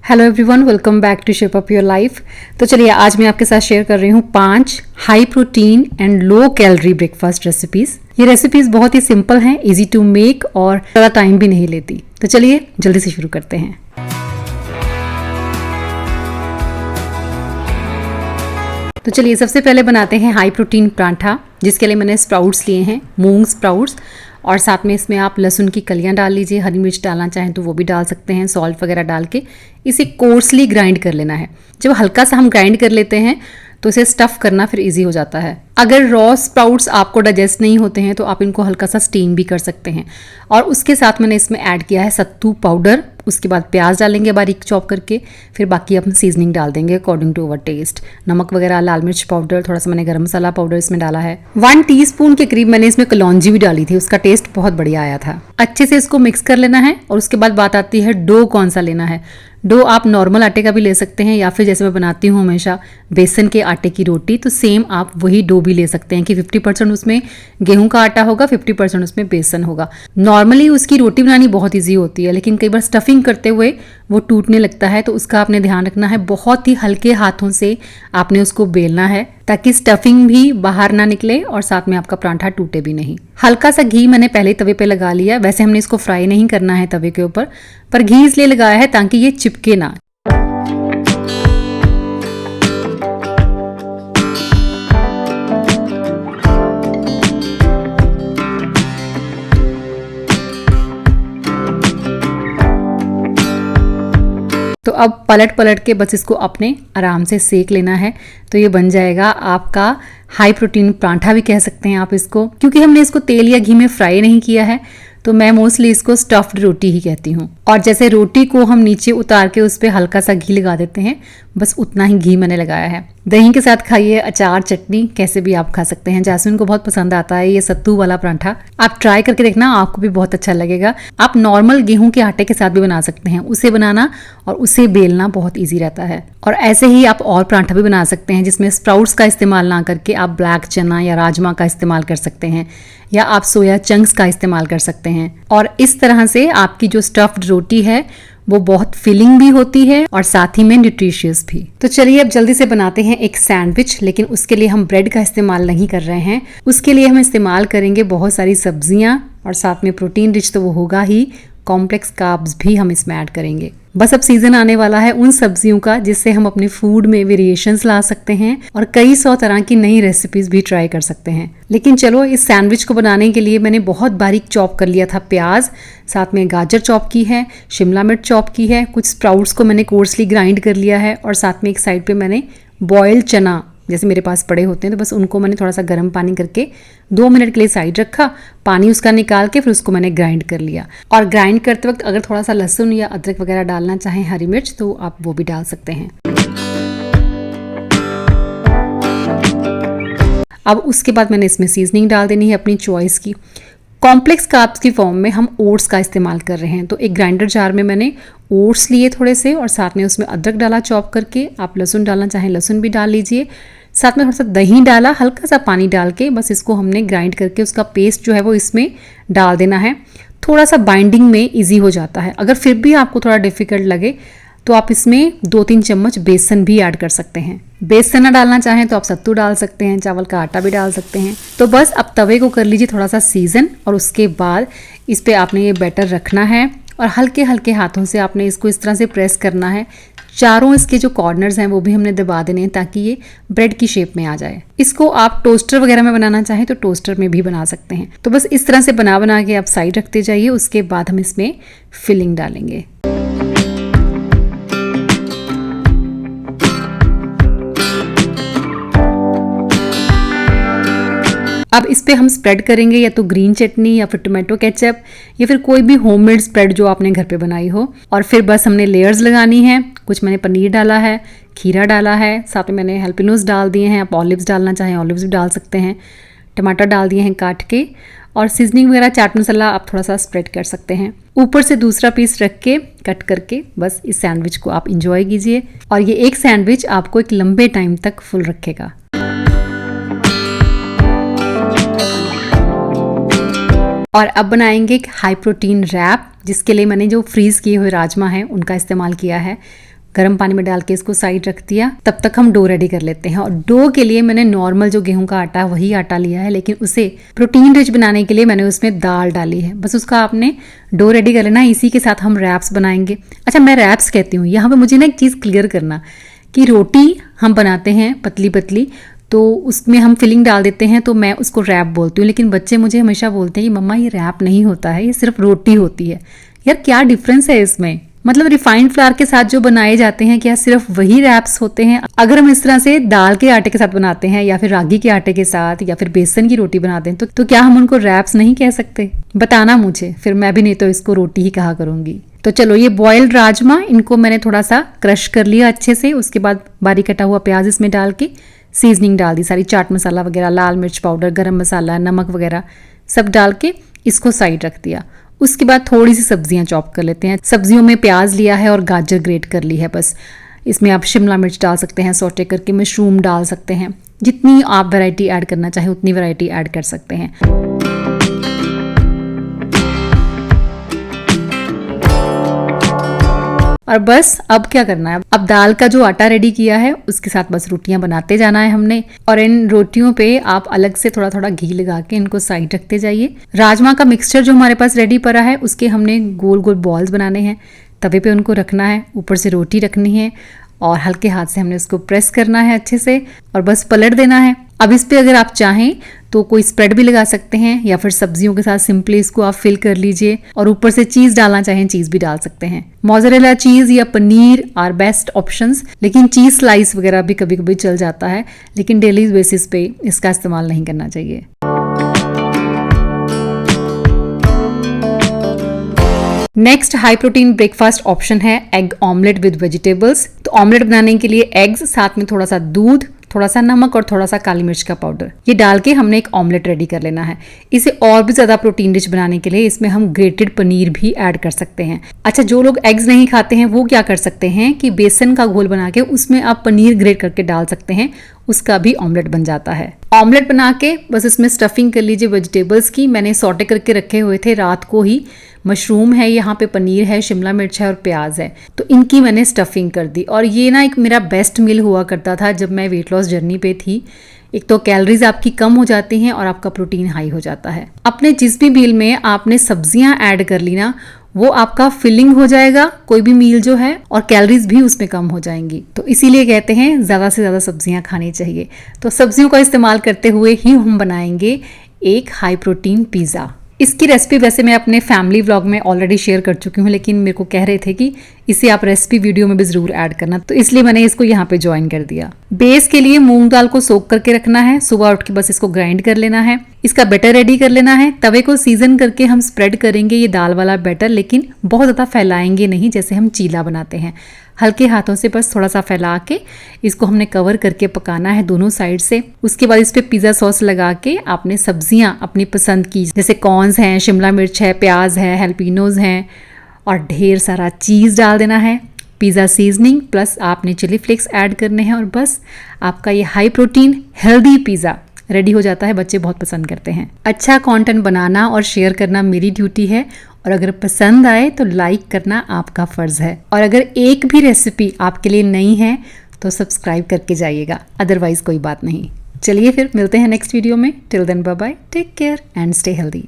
Hello everyone, welcome back to shape up your life. तो चलिए आज मैं आपके साथ शेयर कर रही हूँ 5 high protein and low calorie breakfast recipes. ये रेसिपीज बहुत ही सिंपल हैं, इजी टू मेक और ज़्यादा टाइम भी नहीं लेती। तो चलिए जल्दी से शुरू करते हैं। तो चलिए सबसे पहले बनाते हैं हाई प्रोटीन पराठा, जिसके लिए मैंने स्प्राउट्स लिए हैं, मूंग स्प्राउट्स, और साथ में इसमें आप लहसुन की कलियां डाल लीजिए, हरी मिर्च डालना चाहें तो वो भी डाल सकते हैं, सॉल्ट वगैरह डाल के इसे कोर्सली ग्राइंड कर लेना है। जब हल्का सा हम ग्राइंड कर लेते हैं तो इसे स्टफ़ करना फिर इजी हो जाता है। अगर रॉ स्प्राउट्स आपको डाइजेस्ट नहीं होते हैं तो आप इनको हल्का सा स्टीम भी कर सकते हैं। और उसके साथ मैंने इसमें ऐड किया है सत्तू पाउडर, उसके बाद प्याज डालेंगे बारीक चॉप करके, फिर बाकी हम सीजनिंग डाल देंगे अकॉर्डिंग टू अवर टेस्ट। नमक वगैरह, लाल मिर्च पाउडर, थोड़ा सा मैंने गरम मसाला पाउडर इसमें डाला है। 1 टीस्पून के करीब मैंने इसमें कलौंजी भी डाली थी, उसका टेस्ट बहुत बढ़िया आया था। अच्छे से इसको मिक्स कर लेना है। और उसके बाद बात आती है डो कौन सा लेना है। डो आप नॉर्मल आटे का भी ले सकते हैं, या फिर जैसे मैं बनाती हूँ हमेशा बेसन के आटे की रोटी, तो सेम आप वही डो भी ले सकते हैं कि 50% उसमें गेहूं का आटा होगा, 50% उसमें बेसन होगा। नॉर्मली उसकी रोटी बनानी बहुत ईजी होती है, लेकिन कई बार स्टफिंग करते हुए वो टूटने लगता है, तो उसका आपने ध्यान रखना है। बहुत ही हल्के हाथों से आपने उसको बेलना है ताकि स्टफिंग भी बाहर ना निकले और साथ में आपका पराठा टूटे भी नहीं। हल्का सा घी मैंने पहले तवे पे लगा लिया। वैसे हमने इसको फ्राई नहीं करना है तवे के ऊपर, पर घी इसलिए लगाया है ताकि ये चिपके ना। तो अब पलट पलट के बस इसको अपने आराम से सेक लेना है। तो ये बन जाएगा आपका हाई प्रोटीन पराठा भी कह सकते हैं आप इसको, क्योंकि हमने इसको तेल या घी में फ्राई नहीं किया है, तो मैं मोस्टली इसको स्टफ्ड रोटी ही कहती हूँ। और जैसे रोटी को हम नीचे उतार के उस पर हल्का सा घी लगा देते हैं, बस उतना ही घी मैंने लगाया है। दही के साथ खाइए, अचार, चटनी, कैसे भी आप खा सकते हैं। जैस्मिन को बहुत पसंद आता है ये सत्तू वाला पराठा। आप ट्राई करके देखना, आपको भी बहुत अच्छा लगेगा। आप नॉर्मल गेहूं के आटे के साथ भी बना सकते हैं। उसे बनाना और उसे बेलना बहुत ईजी रहता है। और ऐसे ही आप और पराठा भी बना सकते हैं जिसमें स्प्राउट्स का इस्तेमाल ना करके आप ब्लैक चना या राजमा का इस्तेमाल कर सकते हैं, या आप सोया चंक्स का इस्तेमाल कर सकते हैं। और इस तरह से आपकी जो स्टफ्ड रोटी है वो बहुत फिलिंग भी होती है और साथ ही में न्यूट्रिशियस भी। तो चलिए अब जल्दी से बनाते हैं एक सैंडविच, लेकिन उसके लिए हम ब्रेड का इस्तेमाल नहीं कर रहे हैं। उसके लिए हम इस्तेमाल करेंगे बहुत सारी सब्जियां, और साथ में प्रोटीन रिच तो वो होगा ही, कॉम्प्लेक्स कार्ब्स भी हम इसमें ऐड करेंगे। बस अब सीजन आने वाला है उन सब्जियों का जिससे हम अपने फूड में वेरिएशंस ला सकते हैं और कई 100 तरह की नई रेसिपीज भी ट्राई कर सकते हैं। लेकिन चलो, इस सैंडविच को बनाने के लिए मैंने बहुत बारीक चॉप कर लिया था प्याज, साथ में गाजर चॉप की है, शिमला मिर्च चॉप की है, कुछ स्प्राउट्स को मैंने कोर्सली ग्राइंड कर लिया है, और साथ में एक साइड पे मैंने बॉइल्ड चना जैसे मेरे पास पड़े होते हैं, तो बस उनको मैंने थोड़ा सा गर्म पानी करके 2 मिनट के लिए साइड रखा, पानी उसका निकाल के फिर उसको मैंने ग्राइंड कर लिया। और ग्राइंड करते वक्त अगर थोड़ा सा लहसुन या अदरक वगैरह डालना चाहें, हरी मिर्च, तो आप वो भी डाल सकते हैं। अब उसके बाद मैंने इसमें सीजनिंग डाल देनी है अपनी चॉइस की। कॉम्प्लेक्स कार्ब्स की फॉर्म में हम ओट्स का इस्तेमाल कर रहे हैं, तो एक ग्राइंडर जार में मैंने ओट्स लिए थोड़े से, और साथ में उसमें अदरक डाला चॉप करके। आप लहसुन डालना चाहें लहसुन भी डाल लीजिए। साथ में थोड़ा सा दही डाला, हल्का सा पानी डाल के बस इसको हमने ग्राइंड करके उसका पेस्ट जो है वो इसमें डाल देना है। थोड़ा सा बाइंडिंग में इजी हो जाता है। अगर फिर भी आपको थोड़ा डिफिकल्ट लगे तो आप इसमें 2-3 चम्मच बेसन भी ऐड कर सकते हैं। बेसन ना डालना चाहें तो आप सत्तू डाल सकते हैं, चावल का आटा भी डाल सकते हैं। तो बस अब तवे को कर लीजिए थोड़ा सा सीजन, और उसके बाद इस पे आपने ये बैटर रखना है और हल्के हल्के हाथों से आपने इसको इस तरह से प्रेस करना है। चारों इसके जो कॉर्नर्स हैं वो भी हमने दबा देने हैं ताकि ये ब्रेड की शेप में आ जाए। इसको आप टोस्टर वगैरह में बनाना चाहें तो टोस्टर में भी बना सकते हैं। तो बस इस तरह से बना के आप साइड रखते जाइए। उसके बाद हम इसमें फिलिंग डालेंगे। अब इस पे हम स्प्रेड करेंगे या तो ग्रीन चटनी या फिर टोमेटो केचप, या फिर कोई भी होममेड स्प्रेड जो आपने घर पे बनाई हो। और फिर बस हमने लेयर्स लगानी है। कुछ मैंने पनीर डाला है, खीरा डाला है, साथ में मैंने हेल्पिनोस डाल दिए हैं। आप ऑलिव्स डालना चाहें ऑलिव्स भी डाल सकते हैं। टमाटर डाल दिए हैं काट के, और सीजनिंग वगैरह चाट मसाला आप थोड़ा सा स्प्रेड कर सकते हैं। ऊपर से दूसरा पीस रख के कट करके बस इस सैंडविच को आप इंजॉय कीजिए। और ये एक सैंडविच आपको एक लंबे टाइम तक फुल रखेगा। और अब बनाएंगे एक हाई प्रोटीन रैप, जिसके लिए मैंने जो फ्रीज़ किए हुए राजमा हैं उनका इस्तेमाल किया है। गर्म पानी में डाल के इसको साइड रख दिया। तब तक हम डो रेडी कर लेते हैं। और डो के लिए मैंने नॉर्मल जो गेहूं का आटा वही आटा लिया है, लेकिन उसे प्रोटीन रिच बनाने के लिए मैंने उसमें दाल डाली है। बस उसका आपने डो रेडी कर लेना है। इसी के साथ हम रैप्स बनाएंगे। अच्छा, मैं रैप्स कहती हूँ, यहाँ पे मुझे ना एक चीज़ क्लियर करना कि रोटी हम बनाते हैं पतली पतली, तो उसमें हम फिलिंग डाल देते हैं, तो मैं उसको रैप बोलती हूँ। लेकिन बच्चे मुझे हमेशा बोलते हैं कि मम्मा ये रैप नहीं होता है, ये सिर्फ रोटी होती है। यार क्या डिफरेंस है इसमें? मतलब रिफाइंड फ्लावर के साथ जो बनाए जाते हैं, क्या सिर्फ वही रैप्स होते हैं? अगर हम इस तरह से दाल के आटे के साथ बनाते हैं या फिर रागी के आटे के साथ या फिर बेसन की रोटी बनाते हैं, तो क्या हम उनको रैप्स नहीं कह सकते? बताना मुझे, फिर मैं भी नहीं तो इसको रोटी ही कहा करूंगी। तो चलो, ये बॉइल्ड राजमा, इनको मैंने थोड़ा सा क्रश कर लिया अच्छे से। उसके बाद बारीक कटा हुआ प्याज इसमें डाल के सीजनिंग डाल दी सारी, चाट मसाला वगैरह, लाल मिर्च पाउडर, गरम मसाला, नमक वगैरह सब डाल के इसको साइड रख दिया। उसके बाद थोड़ी सी सब्जियां चॉप कर लेते हैं। सब्जियों में प्याज लिया है और गाजर ग्रेट कर ली है बस। इसमें आप शिमला मिर्च डाल सकते हैं सौटे करके, मशरूम डाल सकते हैं। जितनी आप वैरायटी ऐड करना चाहें उतनी वैरायटी ऐड कर सकते हैं। और बस अब क्या करना है, अब दाल का जो आटा रेडी किया है उसके साथ बस रोटियां बनाते जाना है हमने। और इन रोटियों पे आप अलग से थोड़ा थोड़ा घी लगा के इनको साइड रखते जाइए। राजमा का मिक्सचर जो हमारे पास रेडी पड़ा है, उसके हमने गोल गोल बॉल्स बनाने हैं। तवे पे उनको रखना है, ऊपर से रोटी रखनी है और हल्के हाथ से हमने उसको प्रेस करना है अच्छे से और बस पलट देना है। अब इस पे अगर आप चाहें तो कोई स्प्रेड भी लगा सकते हैं या फिर सब्जियों के साथ सिंपली इसको आप फिल कर लीजिए। और ऊपर से चीज डालना चाहें चीज भी डाल सकते हैं। मोज़रेला चीज या पनीर आर बेस्ट ऑप्शंस, लेकिन चीज स्लाइस वगैरह भी कभी कभी चल जाता है, लेकिन डेली बेसिस पे इसका इस्तेमाल नहीं करना चाहिए। Next high protein breakfast option है एग ऑमलेट विद वेजिटेबल्स। तो ऑमलेट बनाने के लिए एग्स, साथ में थोड़ा सा दूध, थोड़ा सा नमक और थोड़ा सा काली मिर्च का पाउडर, ये डाल के हमने एक ऑमलेट रेडी कर लेना है। इसे और भी ज्यादा प्रोटीन रिच बनाने के लिए इसमें हम ग्रेटेड पनीर भी ऐड कर सकते हैं। अच्छा, जो लोग एग्स नहीं खाते हैं वो क्या कर सकते हैं कि बेसन का घोल बना के उसमें आप पनीर ग्रेट करके डाल सकते हैं, उसका भी ऑमलेट बन जाता है। ऑमलेट बना के बस इसमें स्टफिंग कर लीजिए वेजिटेबल्स की। मैंने सॉटे करके रखे हुए थे रात को ही। मशरूम है, यहाँ पे पनीर है, शिमला मिर्च है और प्याज है, तो इनकी मैंने स्टफिंग कर दी। और ये ना एक मेरा बेस्ट मील हुआ करता था जब मैं वेट लॉस जर्नी पे थी। एक तो कैलोरीज आपकी कम हो जाती हैं और आपका प्रोटीन हाई हो जाता है। अपने जिस भी मील में आपने सब्जियां ऐड कर ली ना, वो आपका फिलिंग हो जाएगा कोई भी मील जो है, और कैलोरीज भी उसमें कम हो जाएंगी। तो इसीलिए कहते हैं ज़्यादा से ज़्यादा सब्जियां खानी चाहिए। तो सब्जियों का इस्तेमाल करते हुए ही हम बनाएंगे एक हाई प्रोटीन पिज़्ज़ा। इसकी रेसिपी वैसे मैं अपने फैमिली व्लॉग में ऑलरेडी शेयर कर चुकी हूँ, लेकिन मेरे को कह रहे थे कि इसे आप रेसिपी वीडियो में भी जरूर ऐड करना, तो इसलिए मैंने इसको यहाँ पे ज्वाइन कर दिया। बेस के लिए मूंग दाल को सोक करके रखना है। सुबह उठ के बस इसको ग्राइंड कर लेना है। इसका बैटर रेडी कर लेना है। तवे को सीजन करके हम स्प्रेड करेंगे ये दाल वाला बैटर, लेकिन बहुत ज़्यादा फैलाएंगे नहीं जैसे हम चीला बनाते हैं। हल्के हाथों से बस थोड़ा सा फैला के इसको हमने कवर करके पकाना है दोनों साइड से। उसके बाद इस पे पिज़्ज़ा सॉस लगा के आपने सब्जियां अपनी पसंद की, जैसे कॉर्न्स हैं, शिमला मिर्च है, प्याज है, हेल्पिनोज हैं और ढेर सारा चीज़ डाल देना है। पिज़्ज़ा सीजनिंग प्लस आपने चिली फ्लेक्स ऐड करने हैं और बस आपका ये high protein healthy pizza ready हो जाता है। बच्चे बहुत पसंद करते हैं। अच्छा कंटेंट बनाना और शेयर करना मेरी ड्यूटी है, और अगर पसंद आए तो लाइक करना आपका फर्ज है। और अगर एक भी रेसिपी आपके लिए नई है तो सब्सक्राइब करके जाइएगा, अदरवाइज कोई बात नहीं। चलिए फिर मिलते हैं नेक्स्ट वीडियो में। Till then bye bye, take care and stay healthy.